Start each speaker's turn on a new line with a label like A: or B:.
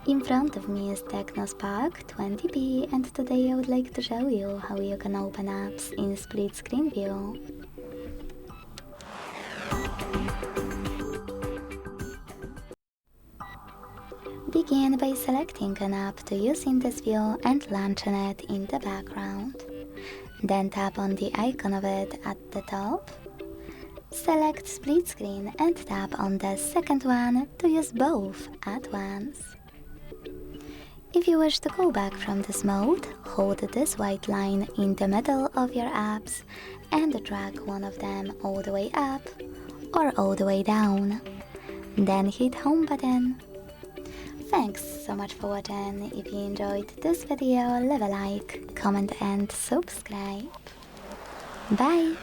A: In front of me is TECNO Spark 20p, and today I would like to show you how you can open apps in split screen view. Begin by selecting an app to use in this view and launching it in the background. Then tap on the icon of it at the top. Select split screen and tap on the second one to use both at once. If you wish to go back from this mode, hold this white line in the middle of your apps and drag one of them all the way up or all the way down. Then hit home button. Thanks so much for watching. If you enjoyed this video, leave a like, comment and subscribe. Bye!